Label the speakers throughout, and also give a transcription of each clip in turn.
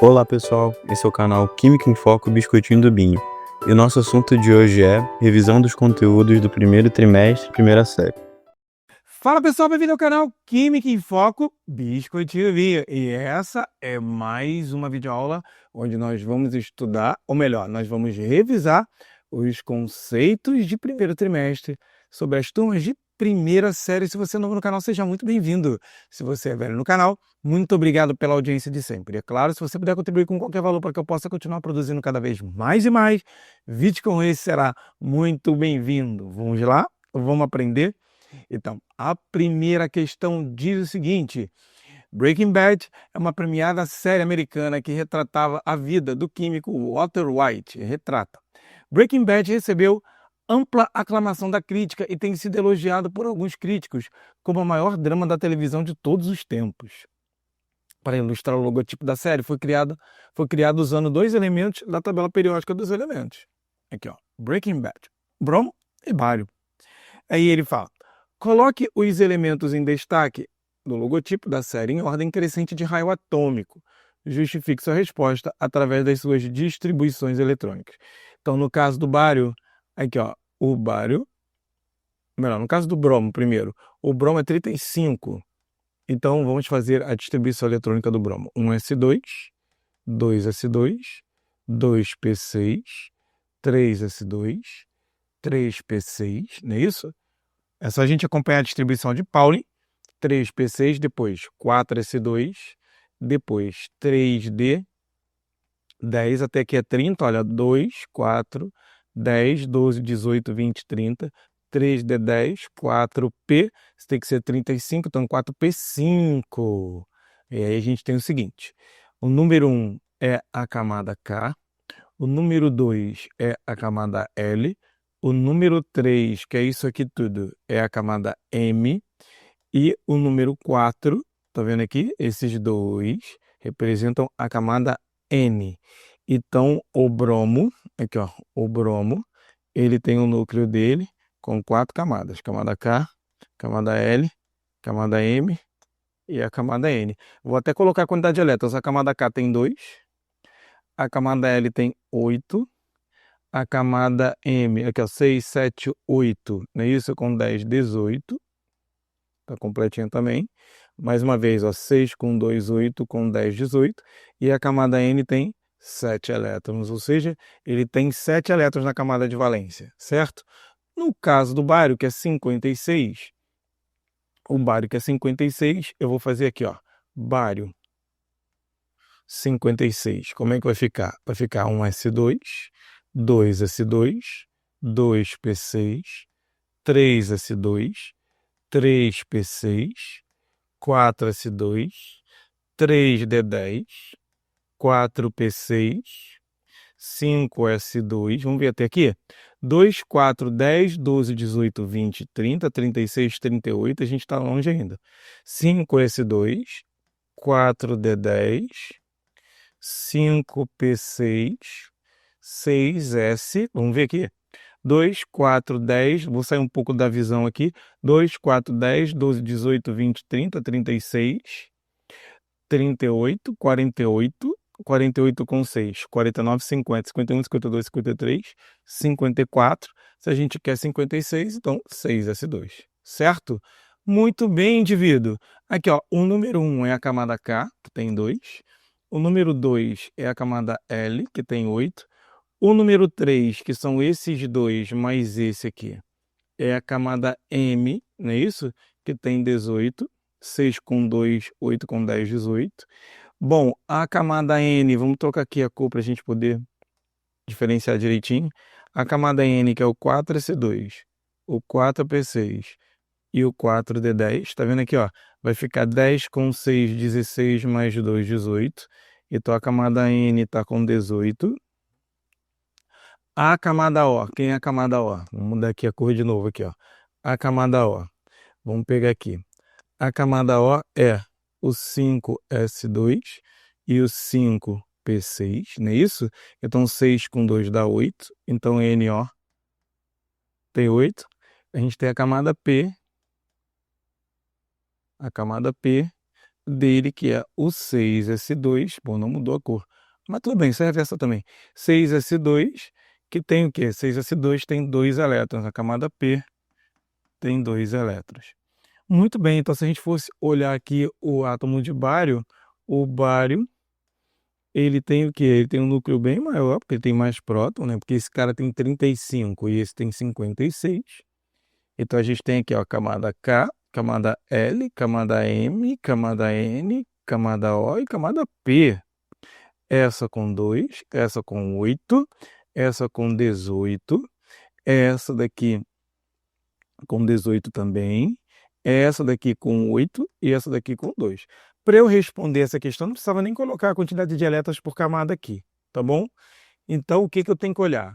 Speaker 1: Olá pessoal, esse é o canal Química em Foco Biscoitinho do Binho. E o nosso assunto de hoje é revisão dos conteúdos do primeiro trimestre, primeira série.
Speaker 2: Fala pessoal, bem-vindo ao canal Química em Foco Biscoitinho do Binho. E essa é mais uma videoaula onde nós vamos estudar, ou melhor, nós vamos revisar os conceitos de primeiro trimestre sobre as turmas de primeira série. Se você é novo no canal, seja muito bem-vindo. Se você é velho no canal, muito obrigado pela audiência de sempre. E é claro, se você puder contribuir com qualquer valor para que eu possa continuar produzindo cada vez mais e mais vídeos como esse, será muito bem-vindo. Vamos lá? Vamos aprender? Então, a primeira questão diz o seguinte: Breaking Bad é uma premiada série americana que retratava a vida do químico Walter White. Retrata. Breaking Bad recebeu ampla aclamação da crítica e tem sido elogiado por alguns críticos como o maior drama da televisão de todos os tempos. Para ilustrar o logotipo da série, foi criado usando dois elementos da tabela periódica dos elementos. Aqui, ó, Breaking Bad, bromo e bário. Aí ele fala: coloque os elementos em destaque do logotipo da série em ordem crescente de raio atômico. Justifique sua resposta através das suas distribuições eletrônicas. Então, no caso do bário, aqui ó, o bário, melhor, no caso do bromo primeiro, o bromo é 35. Então, vamos fazer a distribuição eletrônica do bromo. 1s2, 2s2, 2p6, 3s2, 3p6, não é isso? É só a gente acompanhar a distribuição de Pauling. 3p6, depois 4s2, depois 3d, 10 até aqui é 30, olha, 2, 4, 10, 12, 18, 20, 30, 3d10, 4p, isso tem que ser 35, então 4p5. E aí a gente tem o seguinte: o número 1 é a camada K, o número 2 é a camada L, o número 3, que é isso aqui tudo, é a camada M, e o número 4, tá vendo aqui? Esses dois representam a camada N. Então, o bromo, aqui ó, o bromo, ele tem o núcleo dele com 4 camadas: camada K, camada L, camada M e a camada N. Vou até colocar a quantidade de elétrons. A camada K tem 2, a camada L tem 8, a camada M, aqui ó, 6, 7, 8, não é isso? Com 10, 18. Tá completinho também. Mais uma vez, ó, 6 com 2, 8, com 10, 18. E a camada N tem 7 elétrons, ou seja, ele tem 7 elétrons na camada de valência, certo? No caso do bário, que é 56, o bário que é 56, eu vou fazer aqui, ó, bário 56. Como é que vai ficar? Vai ficar 1s2, 2s2, 2p6, 3s2, 3p6, 4s2, 3d10, 4p6, 5s2, vamos ver até aqui? 2, 4, 10, 12, 18, 20, 30, 36, 38, a gente está longe ainda. 5s2, 4d10, 5p6, 6s, vamos ver aqui? 2, 4, 10, vou sair um pouco da visão aqui. 2, 4, 10, 12, 18, 20, 30, 36, 38, 48, 48 com 6, 49, 50, 51, 52, 53, 54. Se a gente quer 56, então 6s2, certo? Muito bem, indivíduo. Aqui, ó, o número 1 é a camada K, que tem 2. O número 2 é a camada L, que tem 8. O número 3, que são esses dois mais esse aqui, é a camada M, não é isso? Que tem 18. 6 com 2, 8 com 10, 18. Bom, a camada N, vamos trocar aqui a cor para a gente poder diferenciar direitinho. A camada N, que é o 4s2, o 4p6 e o 4d10. Tá vendo aqui, ó? Vai ficar 10 com 6, 16, mais 2, 18. Então a camada N está com 18. A camada O, quem é a camada O? Vamos mudar aqui a cor de novo aqui, ó. A camada O, vamos pegar aqui. A camada O é o 5s2 e o 5p6, não é isso? Então 6 com 2 dá 8, então NO tem 8. A gente tem a camada P dele, que é o 6s2, bom, não mudou a cor, mas tudo bem, serve essa também. 6s2, que tem o quê? 6s2 tem 2 elétrons, a camada P tem 2 elétrons. Muito bem, então se a gente fosse olhar aqui o átomo de bário, o bário, ele tem o quê? Ele tem um núcleo bem maior, porque ele tem mais próton, né? Porque esse cara tem 35 e esse tem 56. Então a gente tem aqui, ó, camada K, camada L, camada M, camada N, camada O e camada P. Essa com 2, essa com 8, essa com 18, essa daqui com 18 também, essa daqui com 8 e essa daqui com 2. Para eu responder essa questão, não precisava nem colocar a quantidade de elétrons por camada aqui, tá bom? Então, o que eu tenho que olhar?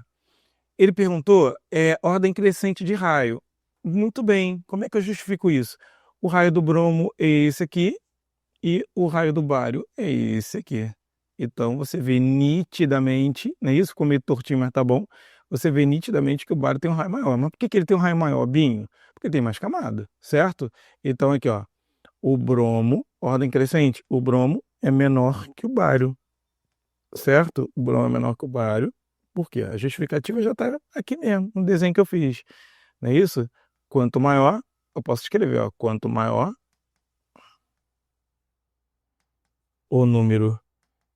Speaker 2: Ele perguntou ordem crescente de raio. Muito bem, como é que eu justifico isso? O raio do bromo é esse aqui e o raio do bário é esse aqui. Então, você vê nitidamente, não é isso? Ficou meio tortinho, mas tá bom. Você vê nitidamente que o bário tem um raio maior. Mas por que ele tem um raio maior, Binho? Porque tem mais camada, certo? Então, aqui, ó, o bromo, ordem crescente, o bromo é menor que o bário, certo? O bromo é menor que o bário. Por quê? A justificativa já está aqui mesmo, no desenho que eu fiz. Não é isso? Quanto maior, eu posso escrever, ó, quanto maior o número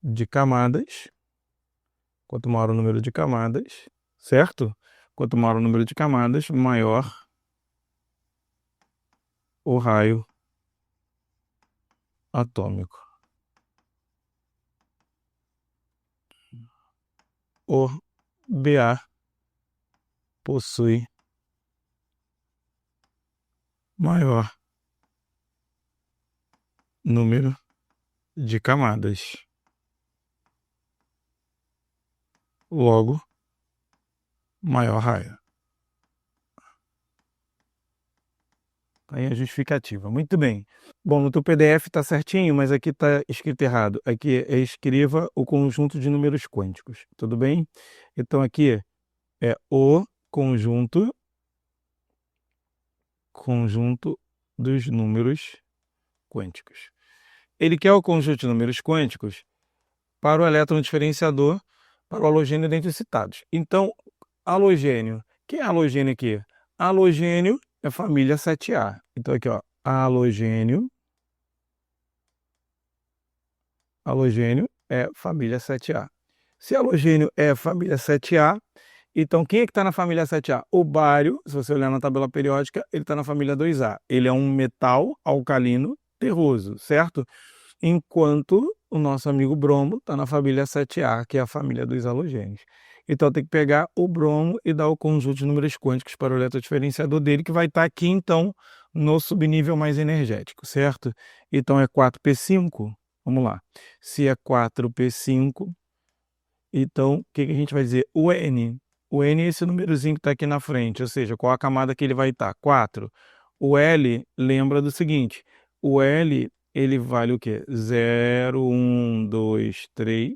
Speaker 2: de camadas, quanto maior o número de camadas, certo? Quanto maior o número de camadas, maior o raio atômico. O Ba possui maior número de camadas. Logo, maior raio. Aí a justificativa. Muito bem. Bom, no teu PDF está certinho, mas aqui está escrito errado. Aqui é escreva o conjunto de números quânticos. Tudo bem? Então aqui é o conjunto dos números quânticos. Ele quer o conjunto de números quânticos para o elétron diferenciador, para o halogênio dentre os citados. Então, halogênio. Quem é halogênio aqui? Halogênio é família 7A. Então aqui, ó, halogênio é família 7A. Se halogênio é família 7A, então quem é que está na família 7A? O bário, se você olhar na tabela periódica, ele está na família 2A. Ele é um metal alcalino terroso, certo? Enquanto o nosso amigo bromo está na família 7A, que é a família dos halogênios. Então tem que pegar o bromo e dar o conjunto de números quânticos para o eletrodiferenciador dele, que vai estar aqui então no subnível mais energético, certo? Então é 4p5, vamos lá. Se é 4p5, então o que a gente vai dizer? O N é esse númerozinho que está aqui na frente, ou seja, qual a camada que ele vai estar? 4. O L, lembra do seguinte, o L ele vale o quê? 0, 1, 2, 3.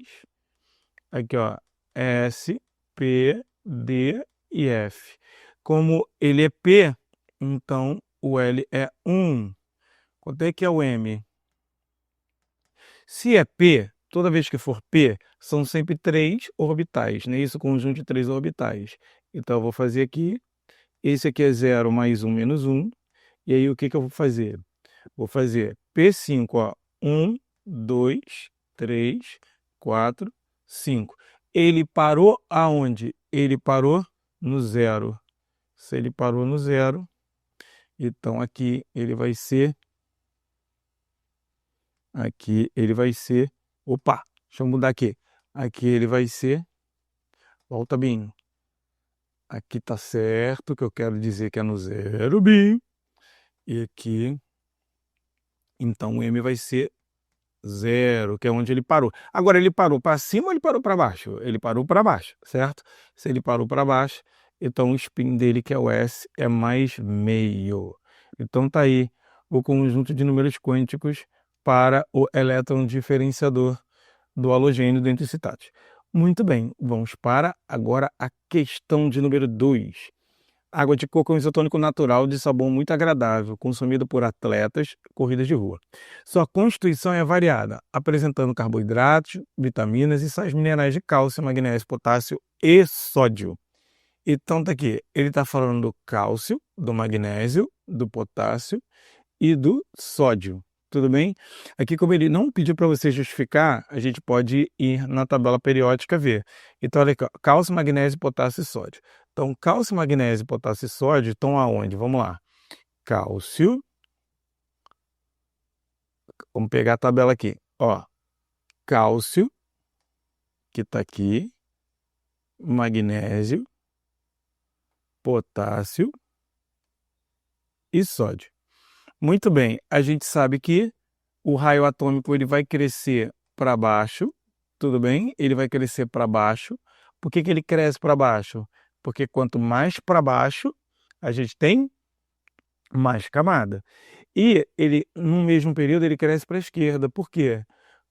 Speaker 2: Aqui, ó, S, P, D e F. Como ele é P, então o L é 1. Quanto é que é o M? Se é P, toda vez que for P, são sempre 3 orbitais, né? Isso, conjunto de 3 orbitais. Então eu vou fazer aqui, esse aqui é 0 mais 1 menos 1. E aí o que eu vou fazer? Vou fazer P5, ó, 1, 2, 3, 4, 5. Ele parou aonde? Ele parou no 0. Se ele parou no 0, então aqui ele vai ser, opa, deixa eu mudar aqui. Aqui ele vai ser, volta bem. Aqui tá certo, que eu quero dizer que é no 0, bem. E aqui, então o M vai ser 0, que é onde ele parou. Agora, ele parou para cima ou ele parou para baixo? Ele parou para baixo, certo? Se ele parou para baixo, então o spin dele, que é o S, é mais meio. Então tá aí o conjunto de números quânticos para o elétron diferenciador do halogênio dentre os citados. Muito bem, vamos para agora a questão de número 2. Água de coco é um isotônico natural de sabor muito agradável, consumido por atletas, corridas de rua. Sua constituição é variada, apresentando carboidratos, vitaminas e sais minerais de cálcio, magnésio, potássio e sódio. Então tá aqui, ele está falando do cálcio, do magnésio, do potássio e do sódio. Tudo bem? Aqui, como ele não pediu para você justificar, a gente pode ir na tabela periódica ver. Então, olha aqui, ó, cálcio, magnésio, potássio e sódio. Então, cálcio, magnésio, potássio e sódio estão aonde? Vamos lá. Cálcio. Vamos pegar a tabela aqui. Ó, cálcio, que está aqui. Magnésio, potássio e sódio. Muito bem, a gente sabe que o raio atômico ele vai crescer para baixo, tudo bem? Ele vai crescer para baixo. Por que ele cresce para baixo? Porque quanto mais para baixo, a gente tem mais camada. E ele, no mesmo período, ele cresce para a esquerda. Por quê?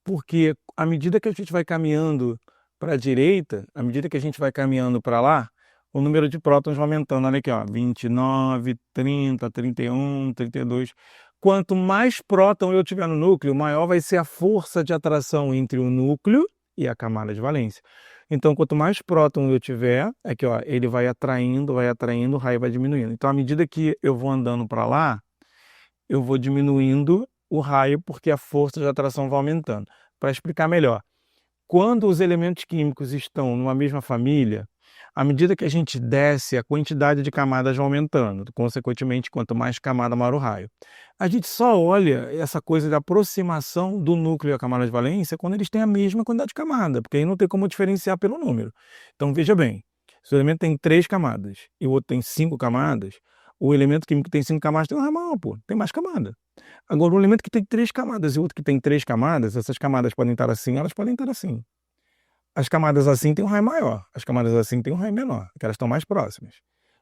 Speaker 2: Porque à medida que a gente vai caminhando para a direita, à medida que a gente vai caminhando para lá, o número de prótons vai aumentando. Olha aqui, ó, 29, 30, 31, 32. Quanto mais próton eu tiver no núcleo, maior vai ser a força de atração entre o núcleo e a camada de valência. Então, quanto mais próton eu tiver, aqui, ó, ele vai atraindo, o raio vai diminuindo. Então, à medida que eu vou andando para lá, eu vou diminuindo o raio porque a força de atração vai aumentando. Para explicar melhor, quando os elementos químicos estão numa mesma família, à medida que a gente desce, a quantidade de camadas vai aumentando. Consequentemente, quanto mais camada, maior o raio. A gente só olha essa coisa da aproximação do núcleo e a camada de valência quando eles têm a mesma quantidade de camada, porque aí não tem como diferenciar pelo número. Então, veja bem, se o elemento tem 3 camadas e o outro tem 5 camadas, o elemento químico que tem 5 camadas tem um raio maior, pô, tem mais camada. Agora, o elemento que tem 3 camadas e o outro que tem 3 camadas, essas camadas podem estar assim, elas podem estar assim. As camadas assim têm um raio maior, as camadas assim têm um raio menor, porque elas estão mais próximas.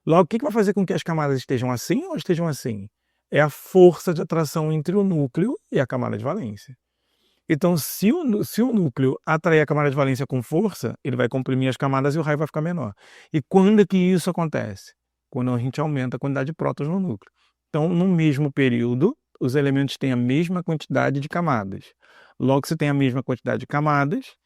Speaker 2: Logo, o que vai fazer com que as camadas estejam assim ou estejam assim? É a força de atração entre o núcleo e a camada de valência. Então, se o núcleo atrair a camada de valência com força, ele vai comprimir as camadas e o raio vai ficar menor. E quando é que isso acontece? Quando a gente aumenta a quantidade de prótons no núcleo. Então, no mesmo período, os elementos têm a mesma quantidade de camadas. Logo, se tem a mesma quantidade de camadas,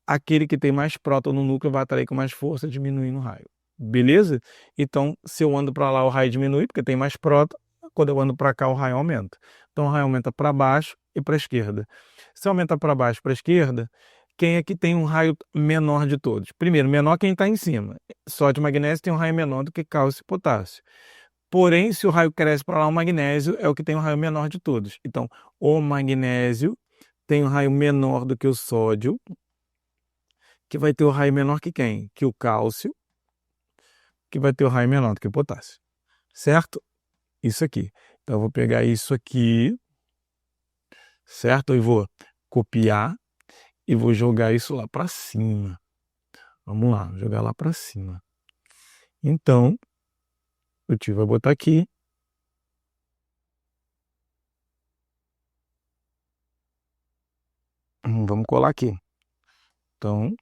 Speaker 2: aquele que tem mais próton no núcleo vai atrair com mais força, diminuindo o raio. Beleza? Então, se eu ando para lá, o raio diminui, porque tem mais próton. Quando eu ando para cá, o raio aumenta. Então, o raio aumenta para baixo e para a esquerda. Se aumenta para baixo e para a esquerda, quem é que tem um raio menor de todos? Primeiro, menor quem está em cima. Sódio e magnésio tem um raio menor do que cálcio e potássio. Porém, se o raio cresce para lá, o magnésio é o que tem um raio menor de todos. Então, o magnésio tem um raio menor do que o sódio, que vai ter o raio menor que quem? Que o cálcio, que vai ter o raio menor do que o potássio. Certo? Isso aqui. Então, eu vou pegar isso aqui, certo? Eu vou copiar e vou jogar isso lá para cima. Vamos lá, jogar lá para cima. Então, o tio vai botar aqui. Vamos colar aqui. Então,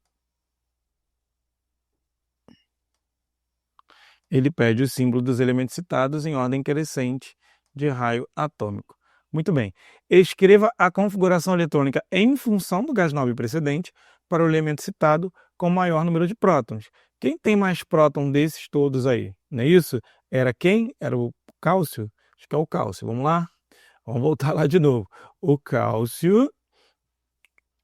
Speaker 2: ele pede o símbolo dos elementos citados em ordem crescente de raio atômico. Muito bem. Escreva a configuração eletrônica em função do gás nobre precedente para o elemento citado com maior número de prótons. Quem tem mais próton desses todos aí? Não é isso? Era quem? Era o cálcio? Acho que é o cálcio. Vamos lá? Vamos voltar lá de novo. O cálcio,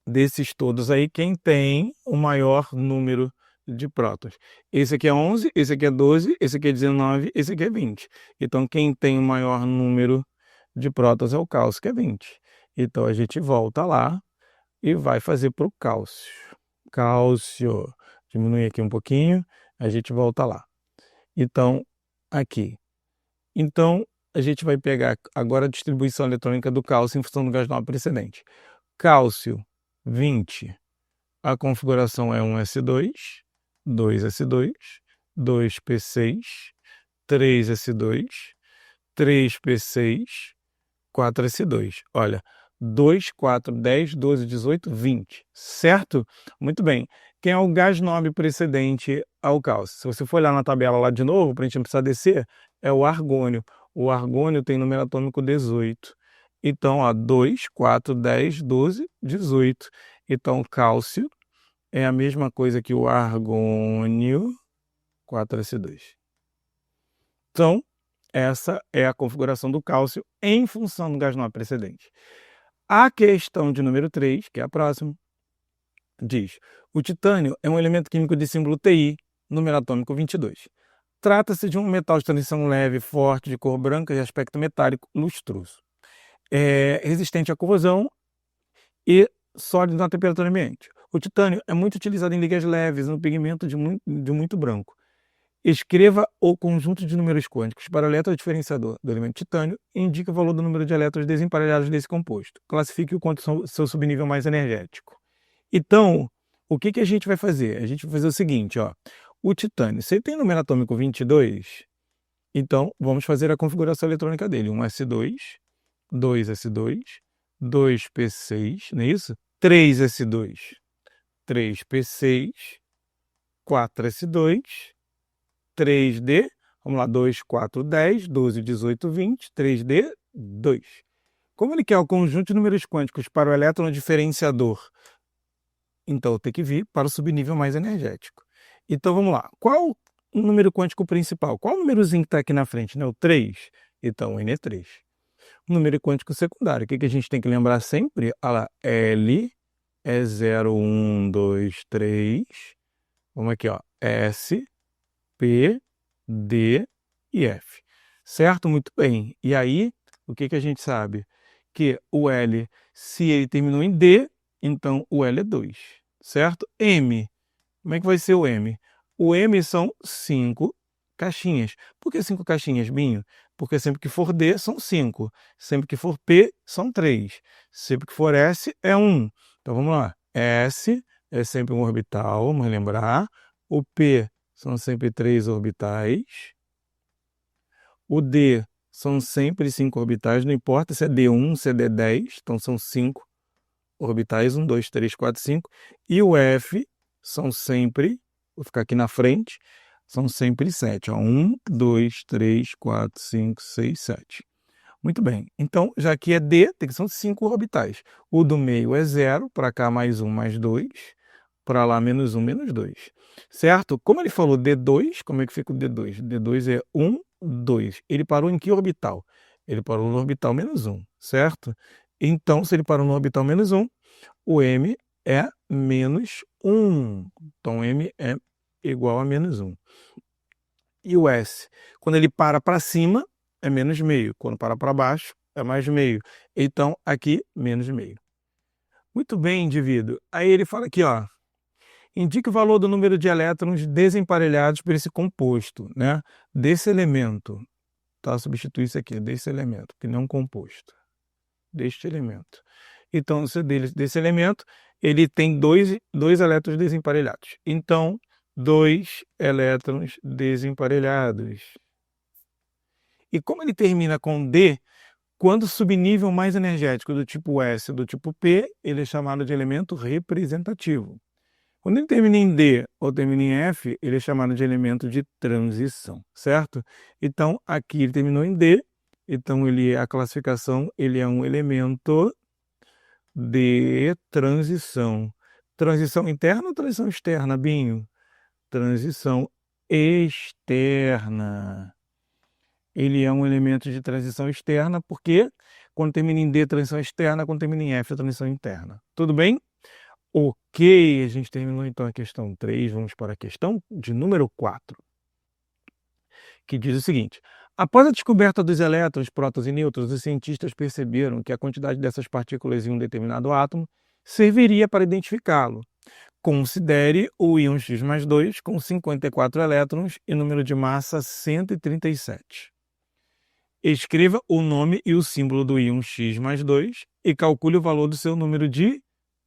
Speaker 2: desses todos aí, quem tem o maior número de prótons? Esse aqui é 11, esse aqui é 12, esse aqui é 19, esse aqui é 20. Então, quem tem o maior número de prótons é o cálcio, que é 20. Então, a gente volta lá e vai fazer para o cálcio. Cálcio. Diminui aqui um pouquinho, a gente volta lá. Então, aqui. Então, a gente vai pegar agora a distribuição eletrônica do cálcio em função do gás nobre precedente. Cálcio, 20. A configuração é 1s2, 2s2, 2p6, 3s2, 3p6, 4s2. Olha, 2, 4, 10, 12, 18, 20. Certo? Muito bem. Quem é o gás nobre precedente ao cálcio? Se você for olhar na tabela lá de novo, para a gente não precisar descer, é o argônio. O argônio tem número atômico 18. Então, ó, 2, 4, 10, 12, 18. Então, o cálcio é a mesma coisa que o argônio 4s2. Então, essa é a configuração do cálcio em função do gás nobre precedente. A questão de número 3, que é a próxima, diz: o titânio é um elemento químico de símbolo Ti, número atômico 22. Trata-se de um metal de transição leve, forte, de cor branca e aspecto metálico lustroso. É resistente à corrosão e sólido na temperatura ambiente. O titânio é muito utilizado em ligas leves, no pigmento de muito branco. Escreva o conjunto de números quânticos para o eletrodiferenciador do elemento titânio e indique o valor do número de elétrons desemparelhados desse composto. Classifique-o quanto seu subnível mais energético. Então, o que a gente vai fazer? A gente vai fazer o seguinte, ó. O titânio, se ele tem número atômico 22, então vamos fazer a configuração eletrônica dele. 1s2, 2s2, 2p6, não é isso? 3s2, 3p6, 4s2, 3D, vamos lá, 2, 4, 10, 12, 18, 20, 3D, 2. Como ele quer o conjunto de números quânticos para o elétron diferenciador, então tem que vir para o subnível mais energético. Então vamos lá, qual o número quântico principal? Qual o númerozinho que está aqui na frente? Né? O 3? Então, o N3. O número quântico secundário, o que a gente tem que lembrar sempre? Olha lá, L é 0, 1, 2, 3. Vamos aqui, ó, S, P, D e F. Certo? Muito bem. E aí, o que a gente sabe? Que o L, se ele terminou em D, então o L é 2. Certo? M. Como é que vai ser o M? O M são 5 caixinhas. Por que 5 caixinhas, Binho? Porque sempre que for D, são 5. Sempre que for P, são 3. Sempre que for S, é 1. Então, vamos lá. S é sempre um orbital, vamos lembrar. O P são sempre 3 orbitais. O D são sempre 5 orbitais, não importa se é D1, se é D10, então são 5 orbitais, 1, 2, 3, 4, 5. E o F são sempre, vou ficar aqui na frente, são sempre 7. Ó. 1, 2, 3, 4, 5, 6, 7. Muito bem. Então, já que é D, tem que são 5 orbitais. O do meio é 0, para cá mais 1, mais 2. Para lá, menos 1, menos 2. Certo? Como ele falou D2, como é que fica o D2? D2 é 1, 2. Ele parou em que orbital? Ele parou no orbital menos 1, certo? Então, se ele parou no orbital menos 1, o M é menos 1. Então, M é igual a menos 1. E o S? Quando ele para cima, é menos meio. Quando para baixo, é mais meio. Então, aqui, menos meio. Muito bem, indivíduo. Aí ele fala aqui, ó. Indique o valor do número de elétrons desemparelhados por esse composto, né? Desse elemento. Tá? Substituir isso aqui, desse elemento, que não é um composto. Deste elemento. Então, desse elemento, ele tem dois elétrons desemparelhados. Então, 2 elétrons desemparelhados. E como ele termina com D, quando o subnível mais energético do tipo S do tipo P, ele é chamado de elemento representativo. Quando ele termina em D ou termina em F, ele é chamado de elemento de transição, certo? Então, aqui ele terminou em D, então a classificação ele é um elemento de transição. Transição interna ou transição externa, Binho? Transição externa. Ele é um elemento de transição externa, porque quando termina em D, transição externa, quando termina em F, transição interna. Tudo bem? Ok, a gente terminou então a questão 3, vamos para a questão de número 4, que diz o seguinte: após a descoberta dos elétrons, prótons e nêutrons, os cientistas perceberam que a quantidade dessas partículas em um determinado átomo serviria para identificá-lo. Considere o íon X mais 2 com 54 elétrons e número de massa 137. Escreva o nome e o símbolo do íon X mais 2 e calcule o valor do seu número de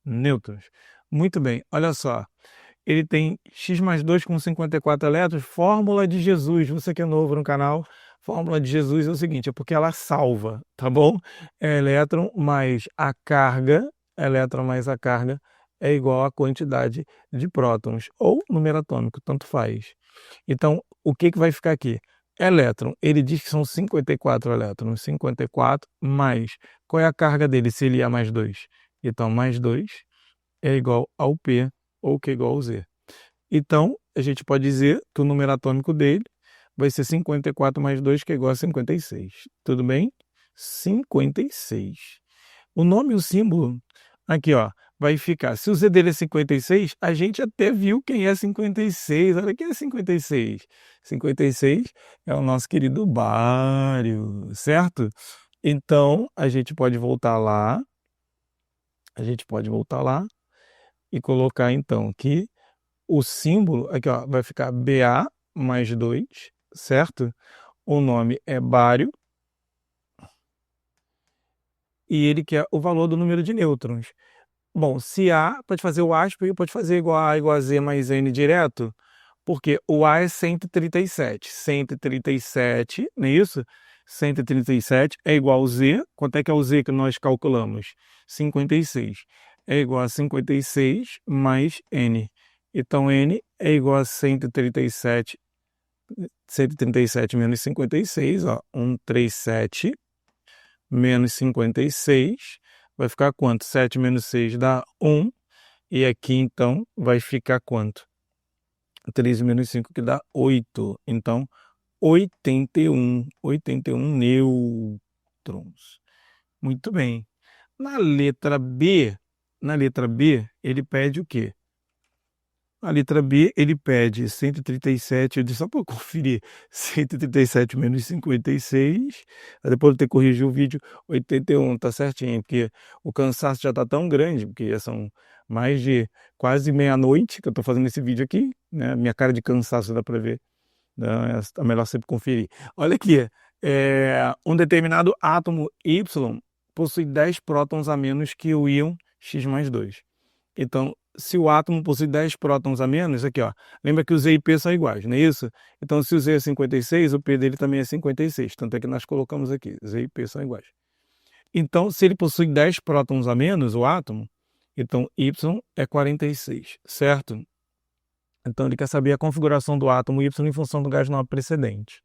Speaker 2: nêutrons. Muito bem, olha só. Ele tem X mais 2 com 54 elétrons, fórmula de Jesus. Você que é novo no canal, fórmula de Jesus é o seguinte, é porque ela salva, tá bom? É elétron mais a carga, é igual à quantidade de prótons, ou número atômico, tanto faz. Então, o que vai ficar aqui? Elétron, ele diz que são 54 elétrons, 54 mais, qual é a carga dele se ele é mais 2? Então, mais 2 é igual ao P, ou que é igual ao Z. Então, a gente pode dizer que o número atômico dele vai ser 54 mais 2, que é igual a 56. Tudo bem? 56. O nome e o símbolo, aqui ó, vai ficar. Se o Z dele é 56, a gente até viu quem é 56. Olha quem é 56. 56 é o nosso querido bário, certo? Então, a gente pode voltar lá. E colocar então que o símbolo, aqui ó, vai ficar Ba mais 2, certo? O nome é bário. E ele quer o valor do número de nêutrons. Bom, se A, pode fazer o aspa e pode fazer igual a igual a Z mais N direto, porque o A é 137. 137, não é isso? 137 é igual ao Z. Quanto é que é o Z que nós calculamos? 56. É igual a 56 mais N. Então, N é igual a 137. 137 menos 56, ó. 137 menos 56. Vai ficar quanto? 7 menos 6 dá 1. E aqui, então, vai ficar quanto? 13 menos 5, que dá 8. Então, 81 nêutrons. Muito bem. Na letra B, ele pede o quê? A letra B, ele pede 137, eu disse só para conferir, 137 menos 56, depois de ter corrigido o vídeo, 81, tá certinho, porque o cansaço já tá tão grande, porque já são mais de quase meia-noite que eu tô fazendo esse vídeo aqui, né? Minha cara de cansaço dá para ver, né? É melhor sempre conferir. Olha aqui, um determinado átomo Y possui 10 prótons a menos que o íon X mais 2. Então, se o átomo possui 10 prótons a menos, aqui ó, lembra que o Z e P são iguais, não é isso? Então, se o Z é 56, o P dele também é 56, tanto é que nós colocamos aqui, Z e P são iguais. Então, se ele possui 10 prótons a menos, o átomo, então Y é 46, certo? Então, ele quer saber a configuração do átomo Y em função do gás nobre precedente.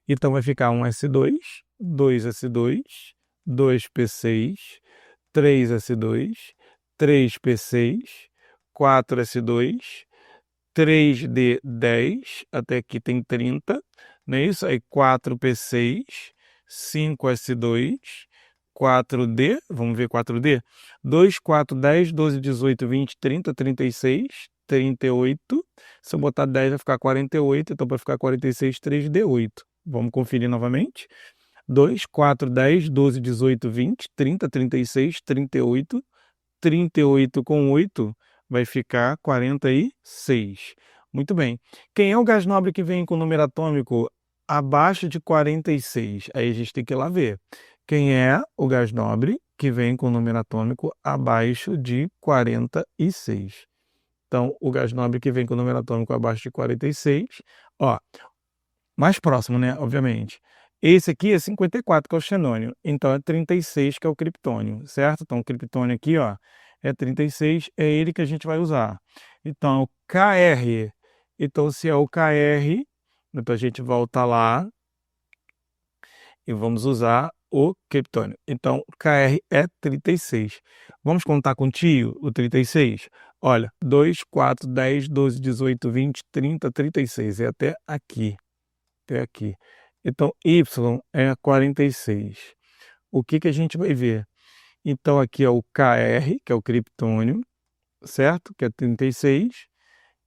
Speaker 2: Então, vai ficar um S2, 2S2, 2P6, 3S2, 3P6, 4S2, 3D10, até aqui tem 30, não é isso? Aí 4P6, 5S2, 4D, vamos ver 4D? 2, 4, 10, 12, 18, 20, 30, 36, 38. Se eu botar 10 vai ficar 48, então vai ficar 46, 3D8. Vamos conferir novamente. 2, 4, 10, 12, 18, 20, 30, 36, 38. 38 com 8 vai ficar 46. Muito bem. Quem é o gás nobre que vem com o número atômico abaixo de 46? Aí a gente tem que ir lá ver. Quem é o gás nobre que vem com o número atômico abaixo de 46? Então, o gás nobre que vem com o número atômico abaixo de 46, ó, mais próximo, né? Obviamente. Esse aqui é 54, que é o xenônio. Então, é 36, que é o criptônio, certo? Então, o criptônio aqui, ó, é 36, é ele que a gente vai usar. Então, o Kr. Então, se é o Kr, então a gente volta lá e vamos usar o criptônio. Então, Kr é 36. Vamos contar com tio o 36? Olha, 2, 4, 10, 12, 18, 20, 30, 36. É até aqui. Até aqui. Então, Y é 46. O que a gente vai ver? Então, aqui é o Kr, que é o criptônio, certo? Que é 36.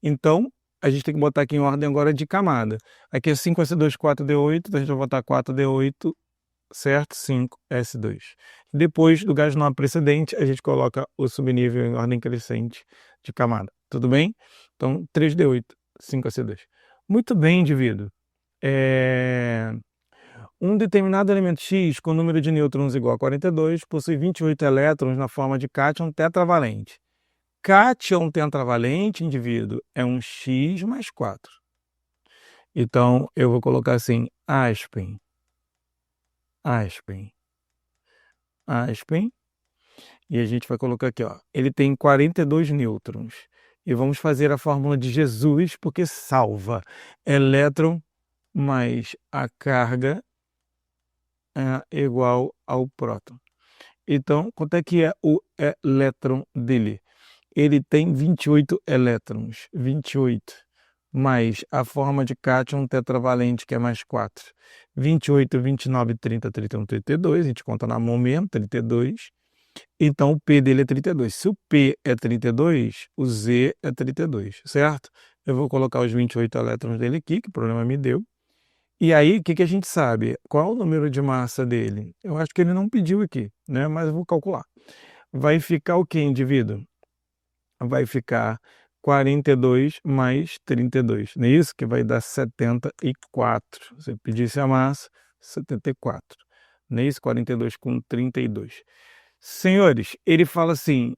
Speaker 2: Então, a gente tem que botar aqui em ordem agora de camada. Aqui é 5S2, 4D8, então a gente vai botar 4D8, certo? 5S2. Depois do gás nobre precedente, a gente coloca o subnível em ordem crescente de camada. Tudo bem? Então, 3D8, 5S2. Muito bem, indivíduo. Um determinado elemento X com número de nêutrons igual a 42 possui 28 elétrons na forma de cátion tetravalente. Cátion tetravalente, indivíduo, é um X mais 4. Então, eu vou colocar assim, aspen. Aspen. E a gente vai colocar aqui, ó. Ele tem 42 nêutrons. E vamos fazer a fórmula de Jesus, porque salva. Elétron mais a carga é igual ao próton. Então, quanto é que é o elétron dele? Ele tem 28 elétrons. 28. Mais a forma de cátion tetravalente, que é mais 4. 28, 29, 30, 31, 32. A gente conta na mão mesmo, 32. Então, o P dele é 32. Se o P é 32, o Z é 32, certo? Eu vou colocar os 28 elétrons dele aqui, que o problema me deu. E aí, o que a gente sabe? Qual é o número de massa dele? Eu acho que ele não pediu aqui, né? Mas eu vou calcular. Vai ficar o quê, indivíduo? Vai ficar 42 mais 32, não é isso? Que vai dar 74. Se eu pedisse a massa, 74. Não é isso? 42 com 32. Senhores, ele fala assim,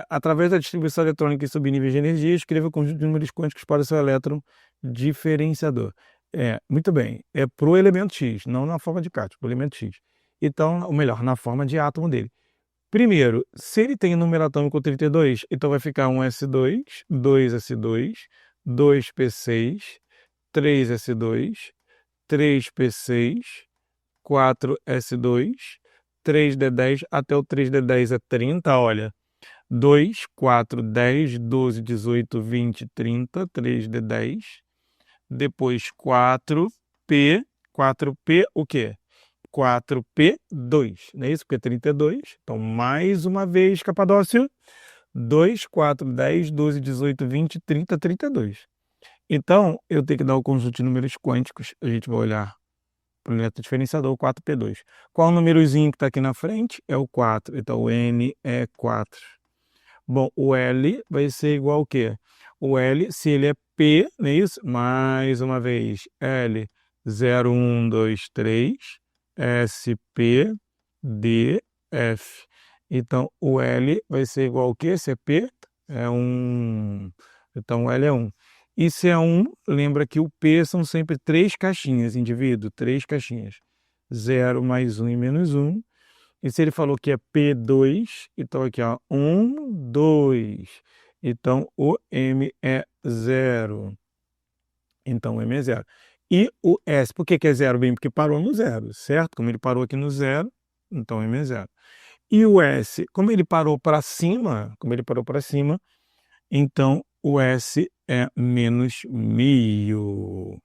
Speaker 2: através da distribuição eletrônica em subníveis de energia, escreva o conjunto de números quânticos para o seu elétron diferenciador. Muito bem, é para o elemento X, não na forma de cátion, para o elemento X. Então, ou melhor, na forma de átomo dele. Primeiro, se ele tem número atômico 32, então vai ficar 1s2, 2s2, 2p6, 3s2, 3p6, 4s2, 3d10, até o 3d10 é 30, olha. 2, 4, 10, 12, 18, 20, 30, 3d10. Depois 4p, 4p o quê? 4p2, não é isso? Porque é 32. Então, mais uma vez, Capadócio. 2, 4, 10, 12, 18, 20, 30, 32. Então, eu tenho que dar o conjunto de números quânticos. A gente vai olhar para o elétron diferenciador, 4p2. Qual o númerozinho que está aqui na frente? É o 4. Então, o N é 4. Bom, o L vai ser igual ao quê? O L, se ele é P, não é isso? Mais uma vez, L, 0, 1, 2, 3, S, P, D, F. Então, o L vai ser igual ao quê? Se é P, é 1. Então, o L é 1. E se é 1, lembra que o P são sempre 3 caixinhas, indivíduo, 3 caixinhas. 0 mais 1 e menos 1. E se ele falou que é P2, então aqui, ó, 1, 2. Então, o M é 0. Então, o M é 0. E o S, por que é 0? Bem, porque parou no 0, certo? Como ele parou aqui no 0, então o M é 0. E o S, como ele parou para cima, então o S é menos meio.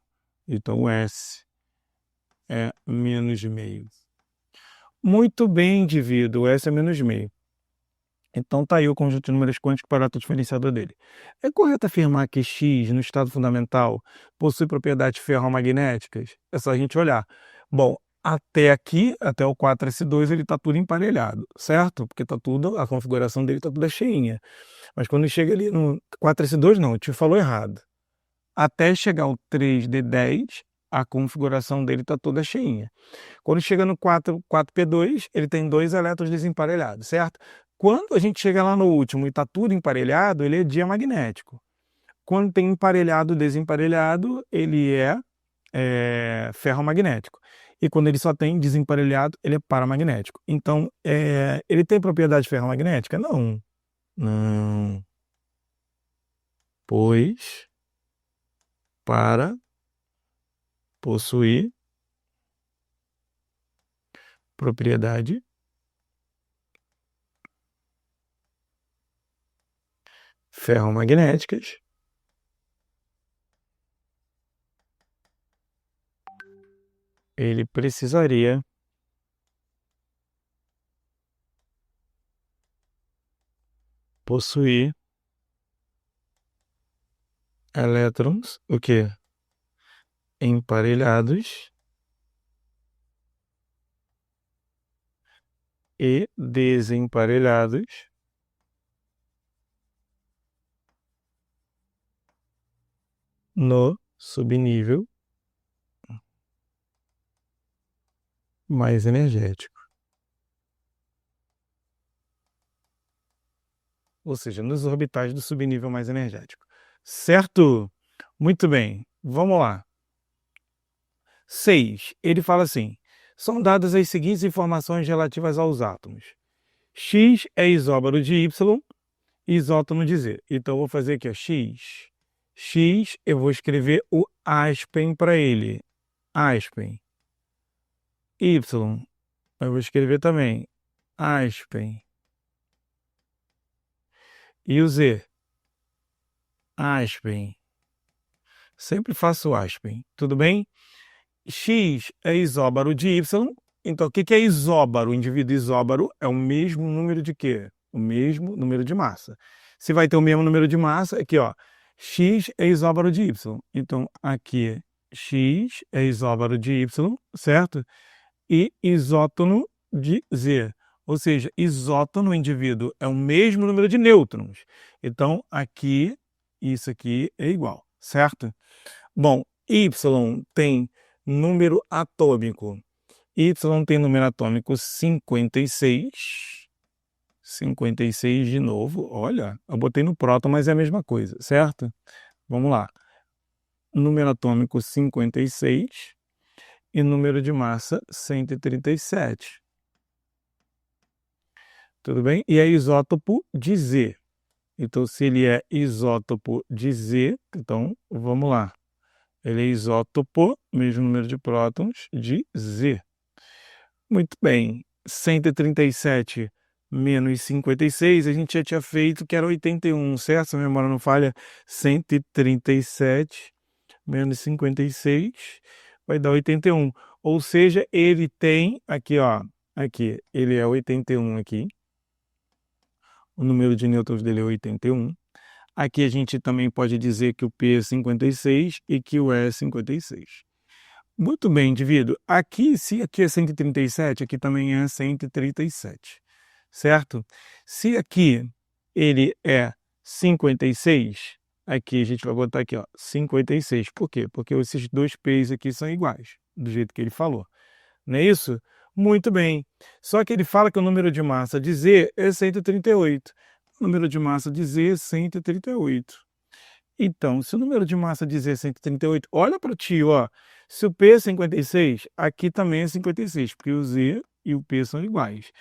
Speaker 2: Então, o S é menos meio. Muito bem, indivíduo, o S é menos meio. Então tá aí o conjunto de números quânticos para o diferenciador dele. É correto afirmar que X, no estado fundamental, possui propriedades ferromagnéticas? É só a gente olhar. Bom, até aqui, até o 4s2, ele está tudo emparelhado, certo? Porque tá tudo, a configuração dele está toda cheinha. Mas quando chega ali no 4s2, não, o tio falou errado. Até chegar o 3d10, a configuração dele está toda cheinha. Quando chega no 4p2, ele tem 2 elétrons desemparelhados, certo? Quando a gente chega lá no último e está tudo emparelhado, ele é diamagnético. Quando tem emparelhado, desemparelhado, ele é ferromagnético. E quando ele só tem desemparelhado, ele é paramagnético. Então, ele tem propriedade ferromagnética? Não. Não. Pois, para possuir propriedade ferromagnéticas, ele precisaria possuir elétrons, o quê? Emparelhados e desemparelhados no subnível mais energético. Ou seja, nos orbitais do subnível mais energético. Certo? Muito bem. Vamos lá. 6. Ele fala assim: são dadas as seguintes informações relativas aos átomos. X é isóbaro de Y, isótono de Z. Então, eu vou fazer aqui, ó, X. X, eu vou escrever o aspen para ele. Aspen. Y, eu vou escrever também aspen. E o Z? Aspen. Sempre faço aspen, tudo bem? X é isóbaro de Y. Então, o que é isóbaro? O indivíduo isóbaro é o mesmo número de quê? O mesmo número de massa. Se vai ter o mesmo número de massa, aqui, ó, X é isóbaro de Y. Então, aqui, X é isóbaro de Y, certo? E isótono de Z. Ou seja, isótono, o indivíduo, é o mesmo número de nêutrons. Então, aqui, isso aqui é igual, certo? Bom, Y tem número atômico. Y tem número atômico 56. 56 de novo. Olha, eu botei no próton, mas é a mesma coisa, certo? Vamos lá. Número atômico 56 e número de massa 137. Tudo bem? E é isótopo de Z. Então, se ele é isótopo de Z, então vamos lá. Ele é isótopo, mesmo número de prótons, de Z. Muito bem. 137 menos 56, a gente já tinha feito que era 81, certo? Se a memória não falha, 137 menos 56 vai dar 81. Ou seja, ele tem, aqui ó, aqui, ele é 81 aqui. O número de nêutrons dele é 81. Aqui a gente também pode dizer que o P é 56 e que o E é 56. Muito bem, indivíduo. Aqui, se aqui é 137, aqui também é 137, certo? Se aqui ele é 56, aqui a gente vai botar aqui, ó, 56. Por quê? Porque esses dois P's aqui são iguais, do jeito que ele falou. Não é isso? Muito bem. Só que ele fala que o número de massa de Z é 138. O número de massa de Z é 138. Então, se o número de massa de Z é 138, olha para ti, ó. Se o P é 56, aqui também é 56, porque o Z e o P são iguais.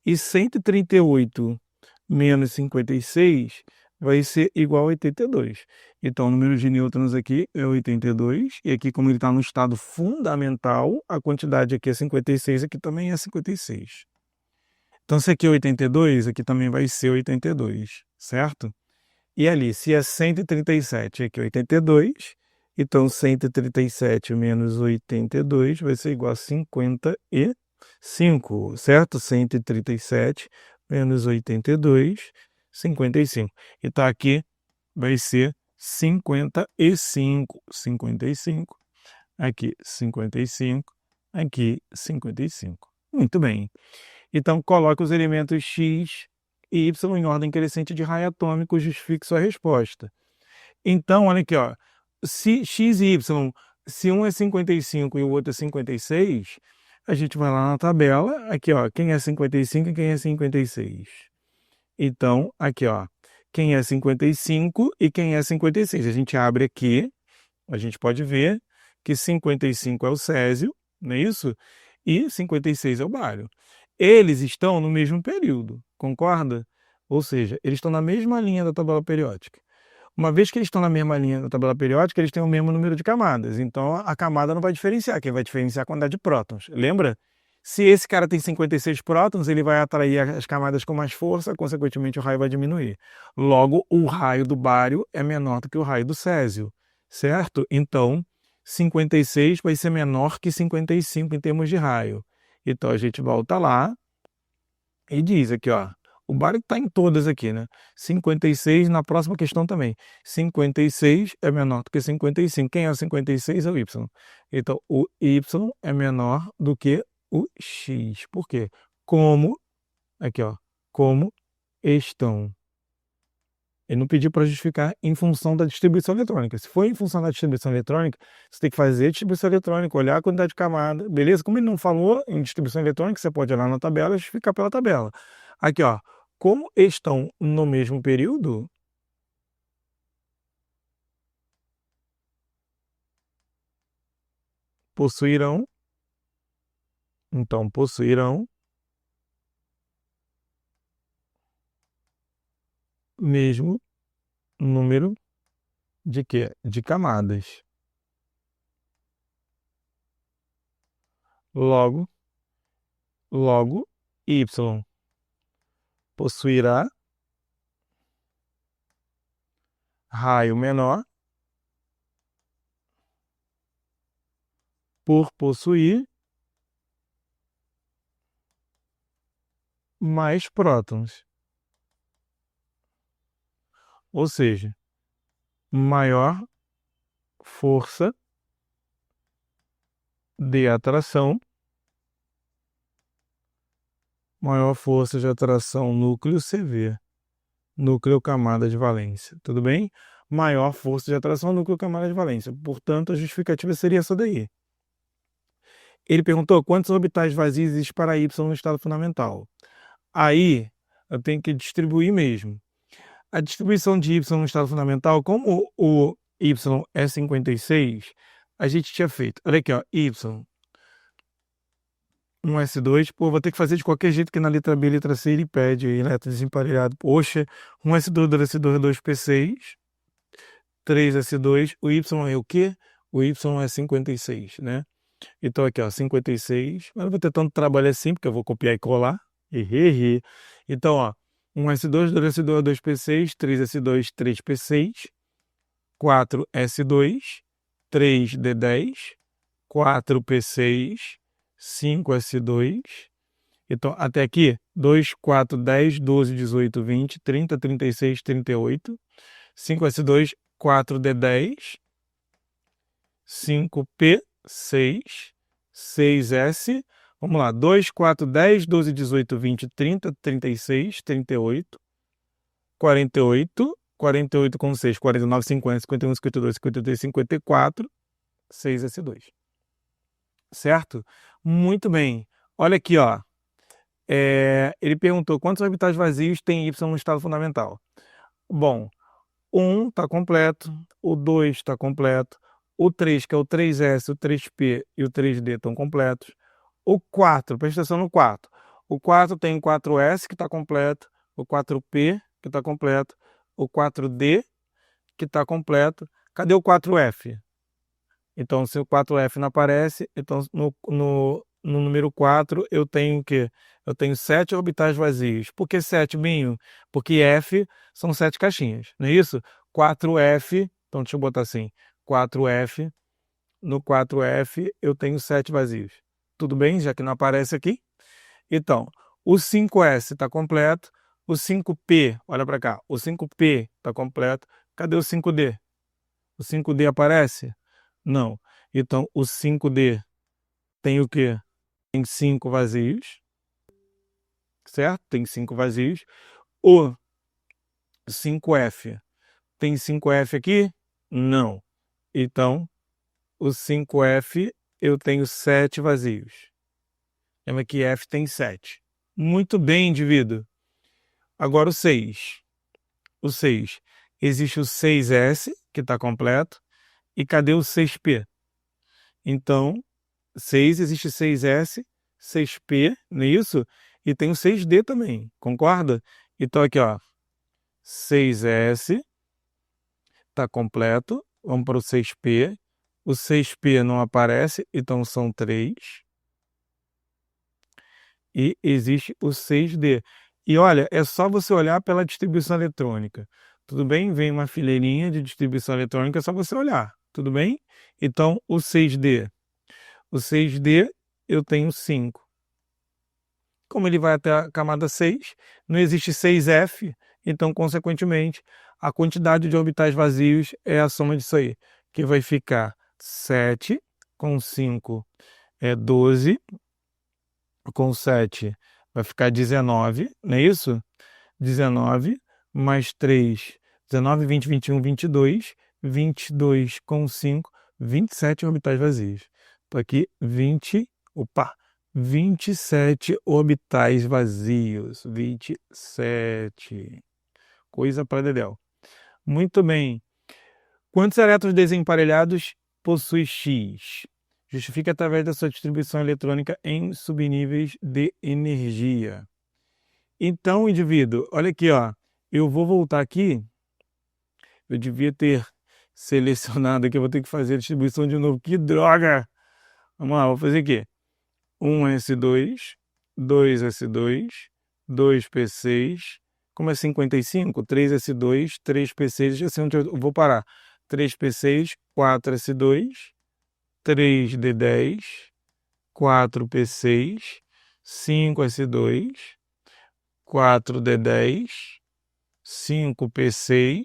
Speaker 2: E 138 menos 56 vai ser igual a 82. Então, o número de nêutrons aqui é 82, e aqui, como ele está no estado fundamental, a quantidade aqui é 56, aqui também é 56. Então, se aqui é 82, aqui também vai ser 82, certo? E ali, se é 137, aqui é 82, então 137 menos 82 vai ser igual a 55, certo? 137 menos 82, 55. E tá aqui, vai ser 55, 55, aqui 55, aqui 55. Muito bem. Então, coloque os elementos X e Y em ordem crescente de raio atômico, justifique sua resposta. Então, olha aqui, ó. Se X e Y, se um é 55 e o outro é 56, a gente vai lá na tabela, aqui, ó, quem é 55 e quem é 56. Então, aqui, ó, quem é 55 e quem é 56. A gente abre aqui, a gente pode ver que 55 é o césio, não é isso? E 56 é o bário. Eles estão no mesmo período, concorda? Ou seja, eles estão na mesma linha da tabela periódica. Uma vez que eles estão na mesma linha da tabela periódica, eles têm o mesmo número de camadas. Então, a camada não vai diferenciar. Quem vai diferenciar é a quantidade de prótons. Lembra? Se esse cara tem 56 prótons, ele vai atrair as camadas com mais força, consequentemente o raio vai diminuir. Logo, o raio do bário é menor do que o raio do césio, certo? Então, 56 vai ser menor que 55 em termos de raio. Então, a gente volta lá e diz aqui, ó, o bário está em todas aqui, né? 56 na próxima questão também. 56 é menor do que 55. Quem é o 56? É o Y. Então, o Y é menor do que o X. Por quê? Como, aqui, ó, como estão. Ele não pediu para justificar em função da distribuição eletrônica. Se for em função da distribuição eletrônica, você tem que fazer distribuição eletrônica, olhar a quantidade de camada, beleza? Como ele não falou em distribuição eletrônica, você pode olhar na tabela e justificar pela tabela. Aqui, ó, como estão no mesmo período, possuirão Então, possuirão mesmo número de quê? De camadas. Logo, y possuirá raio menor por possuir mais prótons. Ou seja, maior força de atração, núcleo CV, núcleo camada de valência, tudo bem? Maior força de atração, núcleo camada de valência. Portanto, a justificativa seria essa daí. Ele perguntou quantos orbitais vazios existem para Y no estado fundamental. Aí, eu tenho que distribuir mesmo. A distribuição de Y no estado fundamental, como o Y é 56, a gente tinha feito. Olha aqui, ó, Y, 1S2, pô, vou ter que fazer de qualquer jeito que na letra B, letra C ele pede aí, né, desemparelhado. Poxa, 1S2, 2S2, 2P6, 3S2, o Y é o quê? O Y é 56, né? Então aqui, ó, 56, mas não vou ter tanto trabalho assim, porque eu vou copiar e colar. Então, ó, 1S2, 2S2, 2P6, 3S2, 3P6, 4S2, 3D10, 4P6, 5S2. Então, até aqui, 2, 4, 10, 12, 18, 20, 30, 36, 38. 5S2, 4D10, 5P6, 6S. Vamos lá, 2, 4, 10, 12, 18, 20, 30, 36, 38, 48, 48 com 6, 49, 50, 51, 52, 53, 54, 6S2. Certo? Muito bem. Olha aqui, ó. Ele perguntou quantos orbitais vazios tem Y no estado fundamental. Bom, o 1 está completo, o 2 está completo, o 3, que é o 3S, o 3P e o 3D estão completos. O 4, presta atenção no 4. O 4 tem o 4S que está completo, o 4P que está completo, o 4D que está completo. Cadê o 4F? Então, se o 4F não aparece, então no número 4 eu tenho o quê? Eu tenho 7 orbitais vazios. Por que 7, Binho? Porque F são 7 caixinhas, não é isso? 4F, então deixa eu botar assim, 4F, no 4F eu tenho 7 vazios. Tudo bem? Já que não aparece aqui. Então, o 5S está completo, o 5P, olha para cá, o 5P está completo. Cadê o 5D? O 5D aparece? Não. Então, o 5D tem o quê? Tem 5 vazios, certo? Tem 5 vazios. O 5F tem 5F aqui? Não. Então, o 5F eu tenho 7 vazios. Lembra que F tem 7. Muito bem, indivíduo. Agora o 6. O 6. Existe o 6S, que está completo. E cadê o 6P? Então, 6, existe 6S, 6P, não é isso? E tem o 6D também, concorda? Então aqui, ó, 6S está completo, vamos para o 6P. O 6P não aparece, então são 3. E existe o 6D. E olha, é só você olhar pela distribuição eletrônica. Tudo bem? Vem uma fileirinha de distribuição eletrônica, é só você olhar. Tudo bem? Então, o 6D. O 6D eu tenho 5. Como ele vai até a camada 6, não existe 6F, então, consequentemente, a quantidade de orbitais vazios é a soma disso aí, que vai ficar 7, com 5 é 12, com 7 vai ficar 19, não é isso? 19, mais 3, 19, 20, 21, 22, 22 com 5, 27 orbitais vazios. Estou aqui 27 orbitais vazios. 27. Coisa para dedéu. Muito bem. Quantos elétrons desemparelhados possui X? Justifique através da sua distribuição eletrônica em subníveis de energia. Então, indivíduo, olha aqui, ó. Eu vou voltar aqui. Eu devia ter selecionado aqui, eu vou ter que fazer a distribuição de novo. Que droga! Vamos lá, vou fazer aqui. 1s2, 2s2, 2p6. Como é 55? 3s2, 3p6. Assim, eu vou parar. 3p6, 4s2, 3d10, 4p6, 5s2, 4d10, 5p6,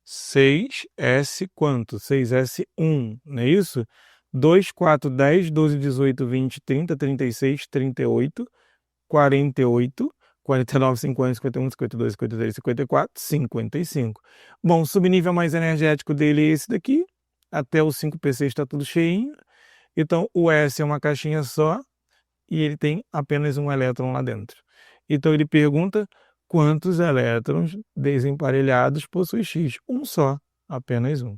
Speaker 2: 6S quanto? 6S1, não é isso? 2, 4, 10, 12, 18, 20, 30, 36, 38, 48, 49, 50, 51, 52, 53, 54, 55. Bom, o subnível mais energético dele é esse daqui. Até o 5P6 está tudo cheinho. Então, o S é uma caixinha só e ele tem apenas um elétron lá dentro. Então, ele pergunta quantos elétrons desemparelhados possui X? Um só, apenas um.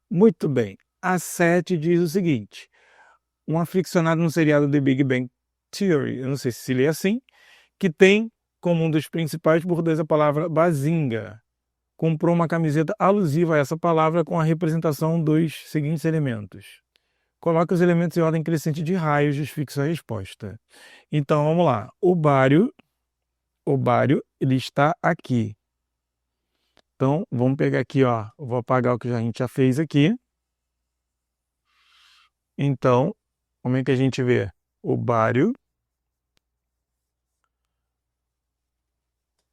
Speaker 2: Muito bem. A 7 diz o seguinte: um aficionado no seriado The Big Bang Theory, eu não sei se se lê assim, que tem como um dos principais bordões a palavra bazinga. Comprou uma camiseta alusiva a essa palavra com a representação dos seguintes elementos. Coloque os elementos em ordem crescente de raios, justifique sua resposta. Então, vamos lá. O bário, ele está aqui. Então, vamos pegar aqui, ó. Eu vou apagar o que a gente já fez aqui. Então, como é que a gente vê? O bário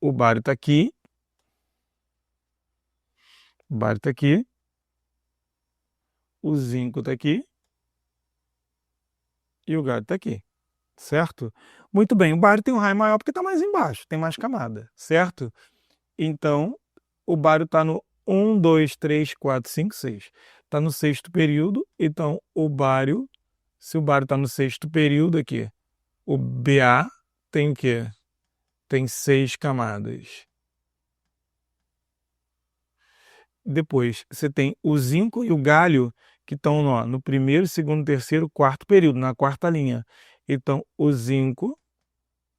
Speaker 2: está aqui. O bário está aqui. O zinco está aqui. E o galho está aqui. Certo? Muito bem. O bário tem um raio maior porque está mais embaixo. Tem mais camada. Certo? Então, o bário está no 1, 2, 3, 4, 5, 6. Está no sexto período. Então, o bário, se o bário está no sexto período aqui, o Ba tem o quê? Tem 6 camadas. Depois, você tem o zinco e o galho que estão no primeiro, segundo, terceiro, quarto período, na quarta linha. Então, o zinco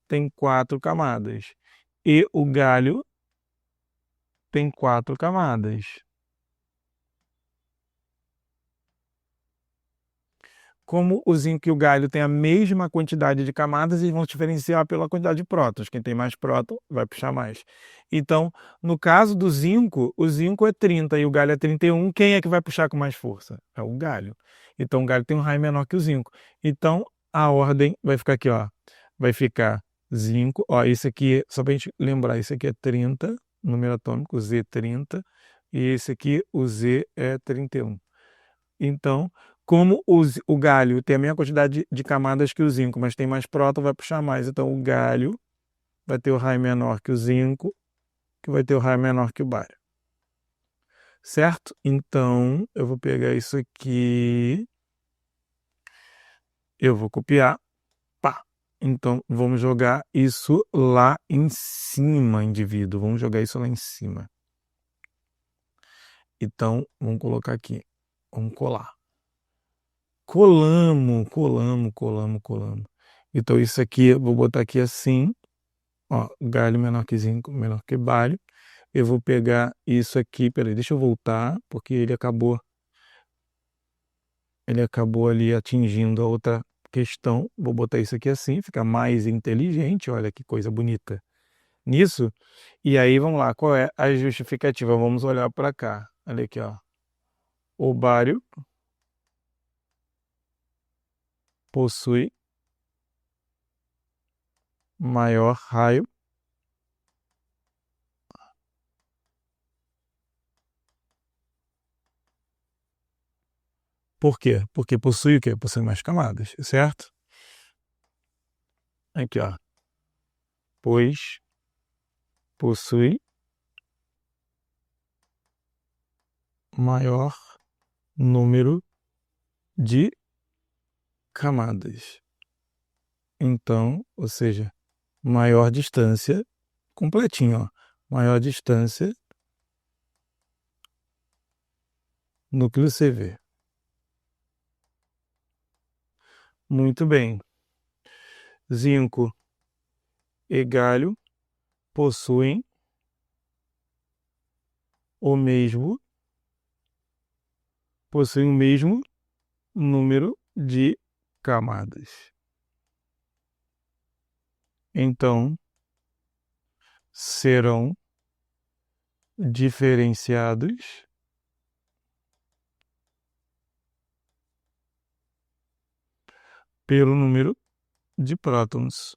Speaker 2: tem 4 camadas. E o galho tem 4 camadas. Como o zinco e o galho têm a mesma quantidade de camadas, eles vão diferenciar pela quantidade de prótons. Quem tem mais próton vai puxar mais. Então, no caso do zinco, o zinco é 30 e o galho é 31. Quem é que vai puxar com mais força? É o galho. Então, o galho tem um raio menor que o zinco. Então, a ordem vai ficar aqui, ó. Vai ficar zinco. Ó, esse aqui, só para a gente lembrar, esse aqui é 30, número atômico, Z 30. E esse aqui, o Z é 31. Então, como o galho tem a mesma quantidade de camadas que o zinco, mas tem mais próton, vai puxar mais. Então, o galho vai ter o raio menor que o zinco, que vai ter o raio menor que o bário. Certo? Então, eu vou pegar isso aqui, eu vou copiar, pá. Então, vamos jogar isso lá em cima, indivíduo. Vamos jogar isso lá em cima. Então, vamos colocar aqui. Vamos colar. Colamos. Então, isso aqui, eu vou botar aqui assim, ó, galho menor que zinco, menor que bário. Eu vou pegar isso aqui, peraí, deixa eu voltar, porque ele acabou ali atingindo a outra questão. Vou botar isso aqui assim, fica mais inteligente, olha que coisa bonita nisso. E aí, vamos lá, qual é a justificativa? Vamos olhar para cá, olha aqui, ó. O bário possui maior raio. Por quê? Porque possui o quê? Possui mais camadas, certo? Aqui, ó. Pois possui maior número de camadas. Então, ou seja, maior distância, completinho, ó. Maior distância núcleo CV. Muito bem. Zinco e galho possuem o mesmo número de camadas. Então, serão diferenciados pelo número de prótons.